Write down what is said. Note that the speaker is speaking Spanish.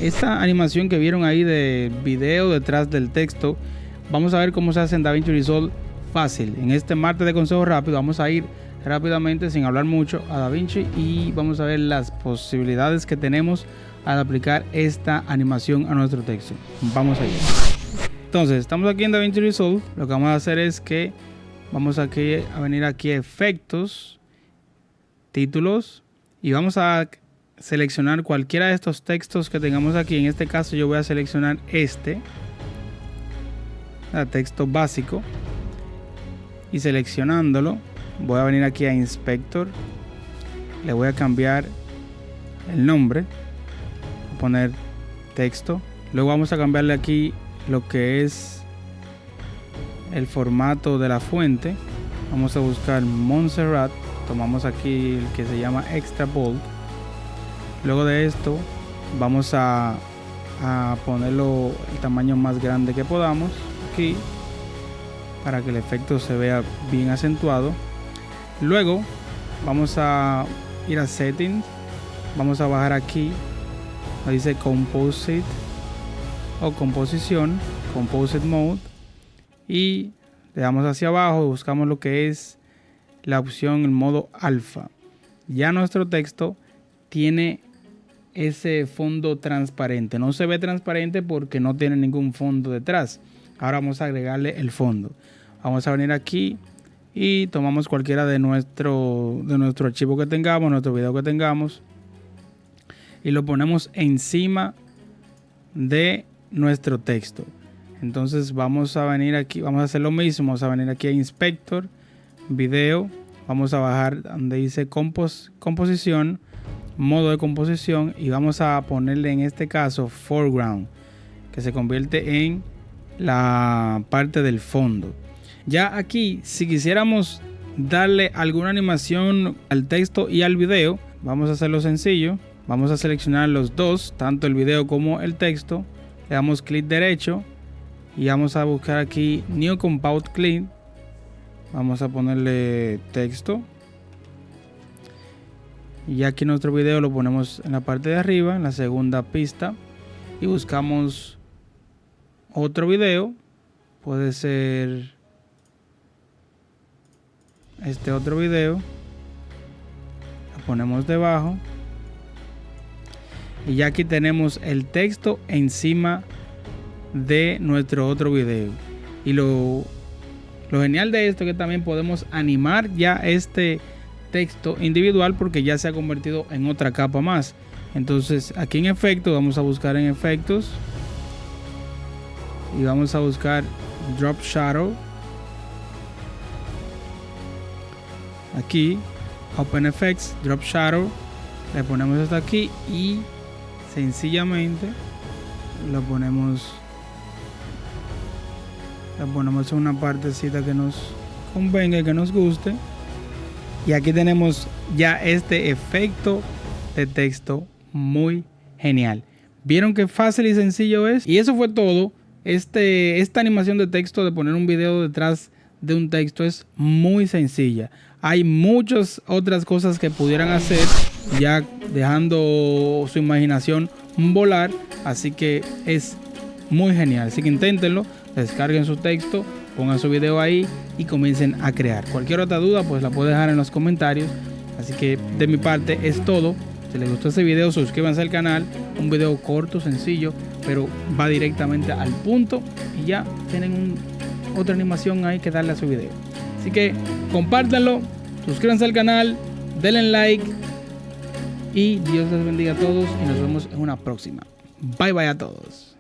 esta animación que vieron ahí de video detrás del texto, vamos a ver cómo se hace en DaVinci Resolve fácil. En este martes de consejos rápidos vamos a ir rápidamente, sin hablar mucho, a DaVinci y vamos a ver las posibilidades que tenemos al aplicar esta animación a nuestro texto. Vamos allá. Entonces, estamos aquí en DaVinci Resolve. Lo que vamos a hacer es que vamos a venir aquí a efectos, títulos, y vamos a seleccionar cualquiera de estos textos que tengamos aquí. En este caso yo voy a seleccionar texto básico, y seleccionándolo voy a venir aquí a Inspector, le voy a cambiar el nombre, voy a poner texto, luego vamos a cambiarle aquí lo que es el formato de la fuente. Vamos a buscar Montserrat, tomamos aquí el que se llama Extra Bold. Luego de esto vamos a ponerlo el tamaño más grande que podamos aquí para que el efecto se vea bien acentuado. Luego vamos a ir a Settings, vamos a bajar aquí donde dice Composite o Composición, Composite Mode, y le damos hacia abajo y buscamos lo que es la opción en modo alfa. Ya nuestro texto tiene ese fondo transparente, no se ve transparente porque no tiene ningún fondo detrás. Ahora vamos a agregarle el fondo. Vamos a venir aquí y tomamos cualquiera de nuestro archivo que tengamos, nuestro video que tengamos, y lo ponemos encima de nuestro texto. Entonces vamos a venir aquí, vamos a hacer lo mismo, vamos a venir aquí a Inspector, Video, vamos a bajar donde dice Composición, modo de composición, y vamos a ponerle en este caso Foreground, que se convierte en la parte del fondo. Ya aquí, si quisiéramos darle alguna animación al texto y al video, vamos a hacerlo sencillo. Vamos a seleccionar los dos, tanto el video como el texto. Le damos clic derecho y vamos a buscar aquí New Compound Clip. Vamos a ponerle texto. Y aquí nuestro video lo ponemos en la parte de arriba, en la segunda pista. Y buscamos otro video. Puede ser este otro video. Lo ponemos debajo. Y ya aquí tenemos el texto encima de nuestro otro video. Y lo genial de esto es que también podemos animar ya este texto individual porque ya se ha convertido en otra capa más. Entonces aquí en efectos vamos a buscar en efectos y vamos a buscar Drop Shadow. Aquí Open Effects, Drop Shadow, le ponemos hasta aquí y sencillamente lo ponemos en una partecita que nos convenga, que nos guste. Y aquí tenemos ya este efecto de texto muy genial. ¿Vieron qué fácil y sencillo es? Y eso fue todo. Esta animación de texto, de poner un video detrás de un texto, es muy sencilla. Hay muchas otras cosas que pudieran hacer, ya dejando su imaginación volar. Así que es muy genial. Así que inténtenlo, descarguen su texto, pongan su video ahí y comiencen a crear. Cualquier otra duda pues la puede dejar en los comentarios. Así que de mi parte es todo. Si les gustó este video, suscríbanse al canal. Un video corto, sencillo, pero va directamente al punto y ya tienen otra animación ahí que darle a su video. Así que compártanlo, suscríbanse al canal, denle like y Dios les bendiga a todos y nos vemos en una próxima. Bye bye a todos.